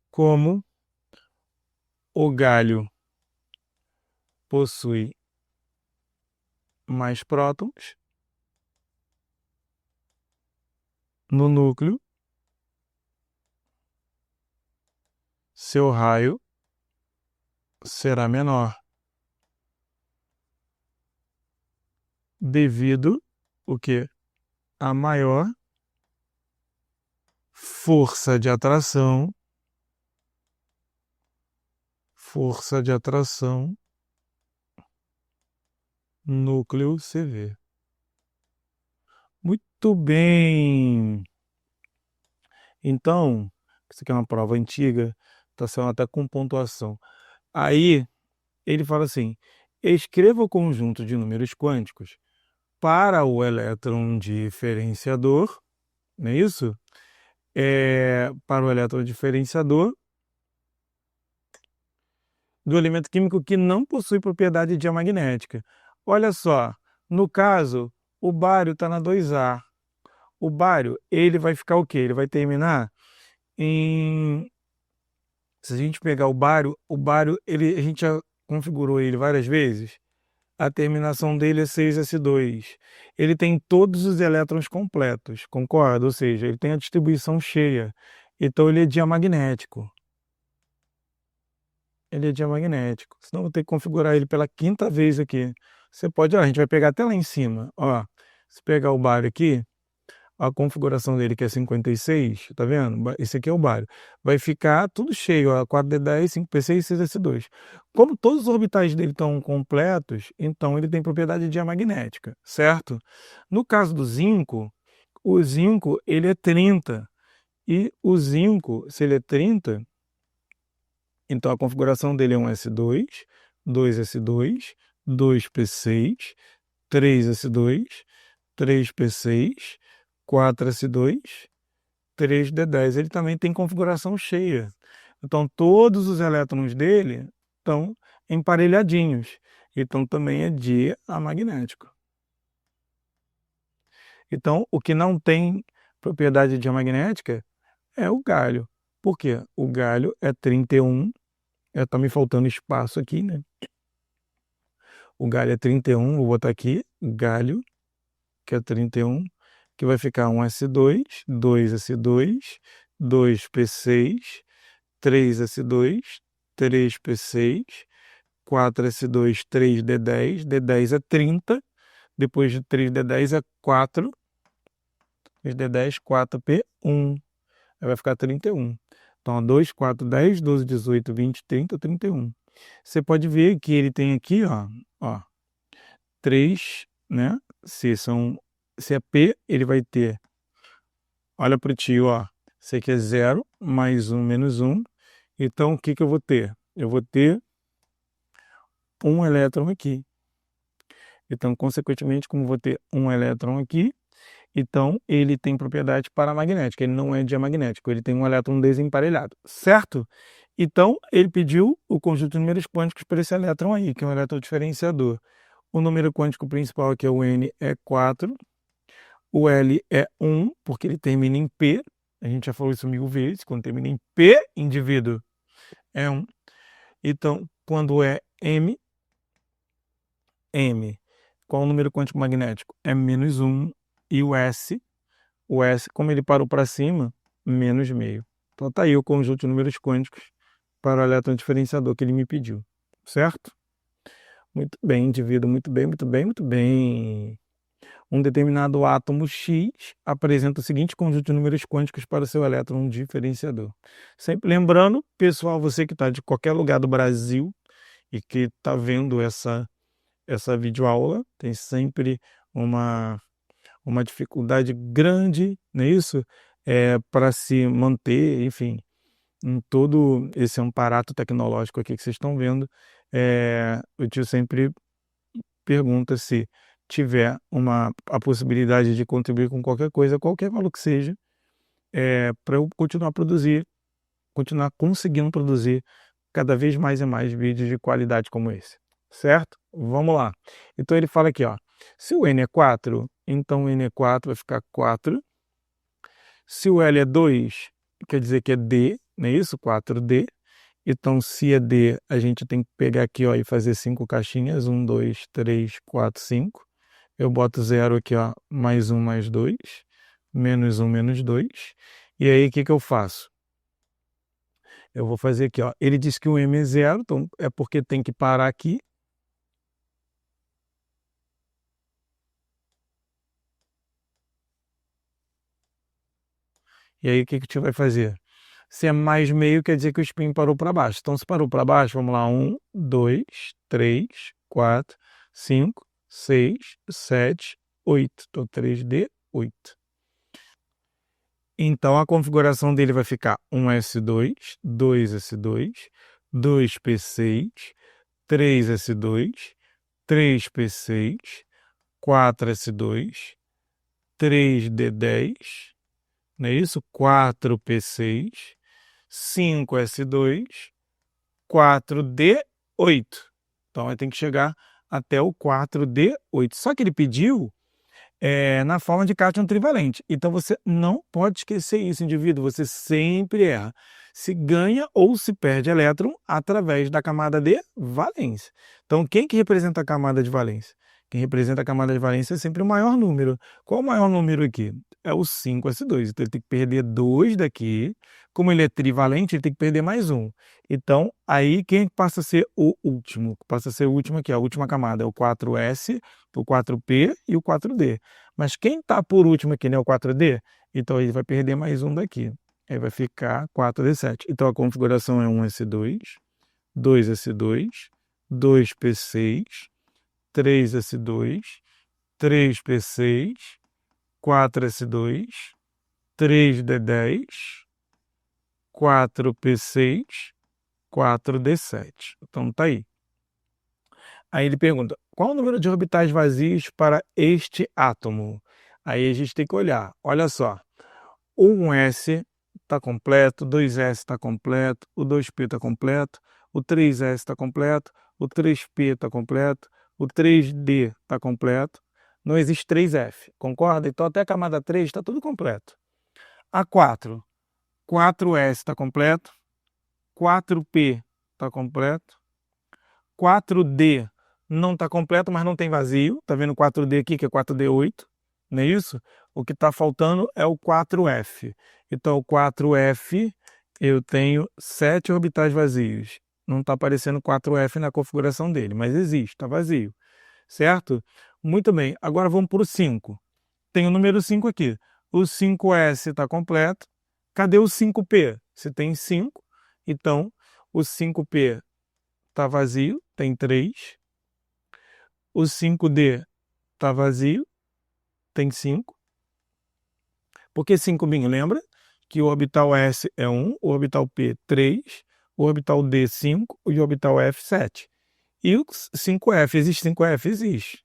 Speaker 2: Como o galho possui mais prótons, no núcleo, seu raio será menor, devido o quê? A maior força de atração núcleo CV. Muito bem. Então, isso aqui é uma prova antiga, está sendo até com pontuação. Aí, ele fala assim, escreva o conjunto de números quânticos para o elétron diferenciador, não é isso? Para o elétron diferenciador do elemento químico que não possui propriedade diamagnética. Olha só, no caso, o bário está na 2A. O bário, ele vai ficar o quê? Ele vai terminar em... Se a gente pegar o bário, a gente já configurou ele várias vezes. A terminação dele é 6s2. Ele tem todos os elétrons completos, concorda? Ou seja, ele tem a distribuição cheia. Então ele é diamagnético. Ele é diamagnético. Senão eu vou ter que configurar ele pela 5ª vez aqui. Você pode, ó, a gente vai pegar até lá em cima. Ó, se pegar o bário aqui, a configuração dele que é 56, tá vendo? Esse aqui é o bário. Vai ficar tudo cheio, ó, 4d10, 5p6 e 6s2. Como todos os orbitais dele estão completos, então ele tem propriedade diamagnética, certo? No caso do zinco, o zinco ele é 30. E o zinco, se ele é 30, então a configuração dele é um S2, 2s2, 2p6, 3s2, 3p6, 4s2, 3d10. Ele também tem configuração cheia. Então todos os elétrons dele estão emparelhadinhos. Então também é diamagnético. Então o que não tem propriedade diamagnética é o galho. Por quê? O galho é 31. Está me faltando espaço aqui, né? O galho é 31, vou botar aqui, galho, que é 31, que vai ficar um S2, 2S2, 2P6, 3S2, 3P6, 4S2, 3D10, D10 é 30, depois de 3D10 é 4, 3D10, 4P1, aí vai ficar 31. Então, 2, 4, 10, 12, 18, 20, 30, 31. Você pode ver que ele tem aqui, ó 3, né? Se é P, ele vai ter, olha para ti, ó, isso aqui é 0, mais 1, menos 1. Então, o que eu vou ter? Eu vou ter um elétron aqui. Então, consequentemente, como vou ter um elétron aqui, então ele tem propriedade paramagnética, ele não é diamagnético, ele tem um elétron desemparelhado, certo? Então, ele pediu o conjunto de números quânticos para esse elétron aí, que é um elétron diferenciador. O número quântico principal aqui é o N, é 4. O L é 1, porque ele termina em P. A gente já falou isso 1000 vezes. Quando termina em P, indivíduo, é 1. Então, quando é M, qual o número quântico magnético? É menos 1. E o S, como ele parou para cima, menos meio. Então, tá aí o conjunto de números quânticos para o elétron diferenciador que ele me pediu. Certo? Muito bem, indivíduo. Muito bem, muito bem, muito bem. Um determinado átomo X apresenta o seguinte conjunto de números quânticos para o seu elétron diferenciador. Sempre lembrando, pessoal, você que está de qualquer lugar do Brasil e que está vendo essa essa videoaula tem sempre uma dificuldade grande, não é isso? Para se manter, enfim, em todo esse aparato tecnológico aqui que vocês estão vendo, o tio sempre pergunta se tiver a possibilidade de contribuir com qualquer coisa, qualquer valor que seja, para eu continuar conseguindo produzir cada vez mais e mais vídeos de qualidade como esse, certo? Vamos lá. Então ele fala aqui, ó, se o N é 4, então o N é 4 vai ficar 4. Se o L é 2, quer dizer que é D, não é isso? 4D. Então, se é D, a gente tem que pegar aqui, ó, e fazer 5 caixinhas. 1, 2, 3, 4, 5. Eu boto 0 aqui, ó, mais 1, mais 2. Menos 1, menos 2. E aí, o que eu faço? Eu vou fazer aqui, ó. Ele diz que o M é 0, então é porque tem que parar aqui. E aí, o que a gente vai fazer? Se é mais meio, quer dizer que o spin parou para baixo. Então, se parou para baixo, vamos lá. 1, 2, 3, 4, 5, 6, 7, 8. Então, 3D, 8. Então, a configuração dele vai ficar 1S2, 2S2, 2P6, 3S2, 3P6, 4S2, 3D10, não é isso? 4P6, 5S2, 4D8. Então, tem que chegar até o 4D8. Só que ele pediu na forma de cátion trivalente. Então, você não pode esquecer isso, indivíduo. Você sempre erra. Se ganha ou se perde elétron através da camada de valência. Então, quem que representa a camada de valência? Quem representa a camada de valência é sempre o maior número. Qual o maior número aqui? É o 5S2. Então, ele tem que perder 2 daqui. Como ele é trivalente, ele tem que perder mais 1. Então, aí quem passa a ser o último? Passa a ser o último aqui, a última camada. É o 4S, o 4P e o 4D. Mas quem está por último aqui, né, o 4D, então ele vai perder mais 1 daqui. Aí vai ficar 4D7. Então, a configuração é 1S2, 2S2, 2P6, 3S2, 3P6, 4S2, 3D10, 4P6, 4D7. Então tá aí. Aí ele pergunta, qual o número de orbitais vazios para este átomo? Aí a gente tem que olhar. Olha só, o 1S está completo, o 2S está completo, o 2P está completo, o 3S está completo, o 3P está completo, o 3D está completo. Não existe 3F, concorda? Então até a camada 3 está tudo completo. A 4, 4S está completo, 4P está completo, 4D não está completo, mas não tem vazio. Está vendo 4D aqui, que é 4D8, não é isso? O que está faltando é o 4F. Então, o 4F, eu tenho 7 orbitais vazios. Não está aparecendo 4F na configuração dele, mas existe, está vazio. Certo? Muito bem. Agora vamos para o 5. Tem o número 5 aqui. O 5S está completo. Cadê o 5P? Se tem 5, então o 5P está vazio, tem 3. O 5D está vazio, tem 5. Por que 5, Binho? Lembra que o orbital S é 1, o orbital P 3, o orbital D 5 e o orbital F 7. E o 5F, existe 5F? Existe.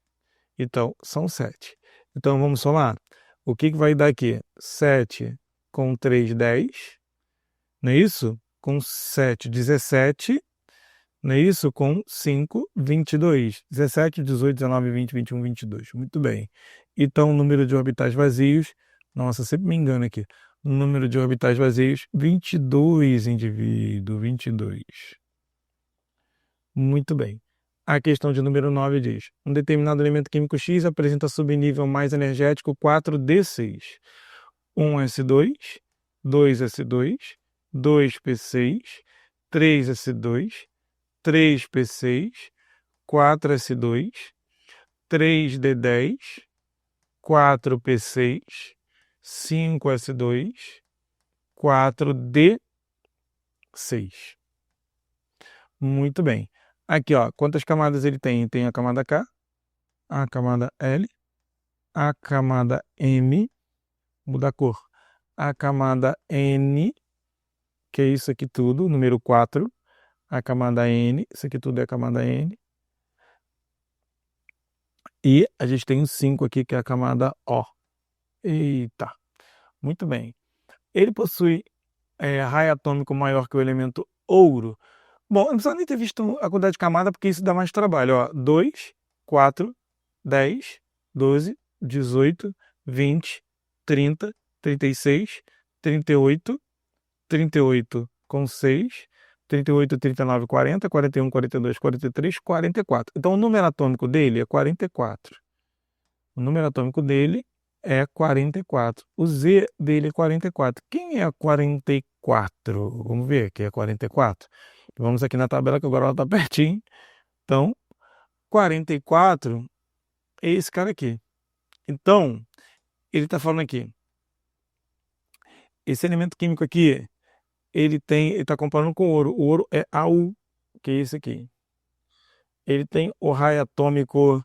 Speaker 2: Então, são 7. Então, vamos somar. O que vai dar aqui? 7 com 3, 10. Não é isso? Com 7, 17. Não é isso? Com 5, 22. 17, 18, 19, 20, 21, 22. Muito bem. Então, o número de orbitais vazios... Nossa, sempre me engano aqui. O número de orbitais vazios, 22, indivíduo. 22. Muito bem. A questão de número 9 diz: um determinado elemento químico X apresenta subnível mais energético 4D6. 1S2, 2S2, 2P6, 3S2, 3P6, 4S2, 3D10, 4P6, 5S2, 4D6. Muito bem. Aqui, ó, quantas camadas ele tem? Tem a camada K, a camada L, a camada M, muda a cor, a camada N, que é isso aqui tudo, número 4, a camada N, isso aqui tudo é a camada N, e a gente tem um 5 aqui, que é a camada O. Eita, muito bem. Ele possui raio atômico maior que o elemento ouro. Bom, eu não precisa nem ter visto a quantidade de camada, porque isso dá mais trabalho. Ó, 2, 4, 10, 12, 18, 20, 30, 36, 38, 38 com 6, 38, 39, 40, 41, 42, 43, 44. Então, o número atômico dele é 44. O número atômico dele é 44. O Z dele é 44. Quem é 44? Vamos ver quem é 44. Vamos aqui na tabela, que agora ela está pertinho. Então, 44 é esse cara aqui. Então, ele está falando aqui. Esse elemento químico aqui, ele está comparando com o ouro. O ouro é AU, que é esse aqui. Ele tem o raio atômico,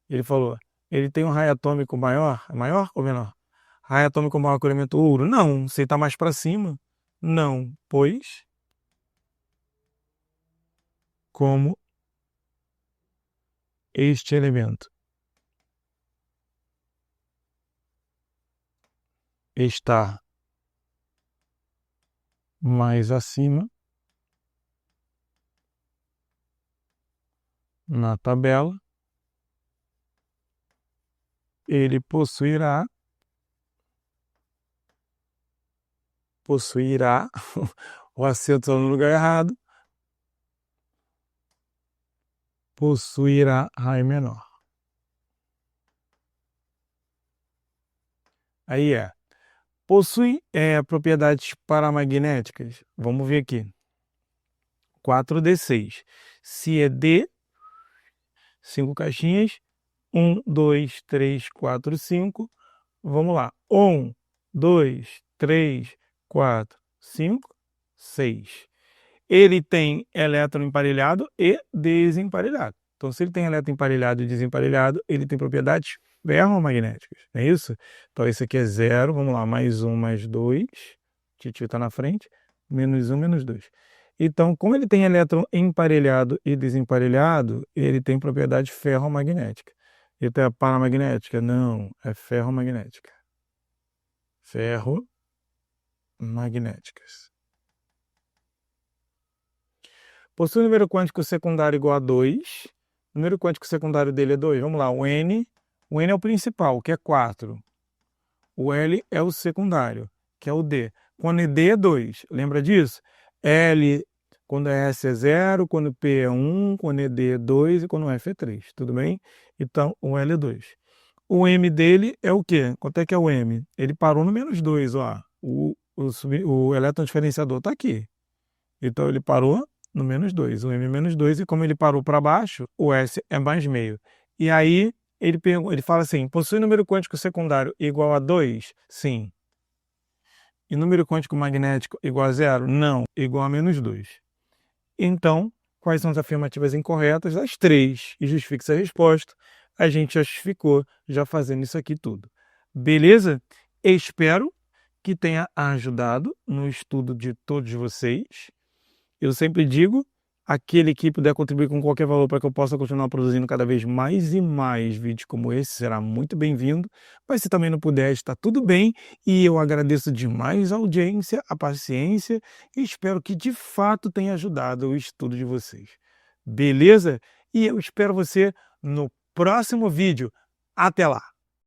Speaker 2: ele falou, ele tem um raio atômico maior ou menor? Raio atômico maior que o elemento ouro? Não. Se está mais para cima? Não. Pois, como este elemento está mais acima na tabela, ele possuirá o acento está no lugar errado, possuirá raio menor. Aí possui propriedades paramagnéticas. Vamos ver aqui. 4D6. Se é D, 5 caixinhas. 1, 2, 3, 4, 5. Vamos lá. 1, 2, 3, 4, 5, 6. Ele tem elétron emparelhado e desemparelhado. Então, se ele tem elétron emparelhado e desemparelhado, ele tem propriedades ferromagnéticas, não é isso? Então, esse aqui é 0, vamos lá, mais 1, mais 2, Titio está na frente, menos 1, menos 2. Então, como ele tem elétron emparelhado e desemparelhado, ele tem propriedade ferromagnética. Ele tem paramagnética? Não, é ferromagnética. Ferromagnéticas. Possui um número quântico secundário igual a 2. O número quântico secundário dele é 2. Vamos lá, o N é o principal, que é 4. O L é o secundário, que é o D. Quando D é 2, lembra disso? L, quando S é 0, quando P é 1, quando D é 2 e quando F é 3, tudo bem? Então, o L é 2. O M dele é o quê? Quanto é que é o M? Ele parou no menos 2, ó. O elétron diferenciador está aqui. Então, ele parou no menos 2, o M é menos 2, e como ele parou para baixo, o S é mais meio. E aí, ele fala assim, possui número quântico secundário igual a 2? Sim. E número quântico magnético igual a 0? Não, igual a menos 2. Então, quais são as afirmativas incorretas? As 3. E justifique-se a resposta. A gente justificou já fazendo isso aqui tudo. Beleza? Espero que tenha ajudado no estudo de todos vocês. Eu sempre digo, aquele que puder contribuir com qualquer valor para que eu possa continuar produzindo cada vez mais e mais vídeos como esse, será muito bem-vindo. Mas se também não puder, está tudo bem. E eu agradeço demais a audiência, a paciência e espero que de fato tenha ajudado o estudo de vocês. Beleza? E eu espero você no próximo vídeo. Até lá!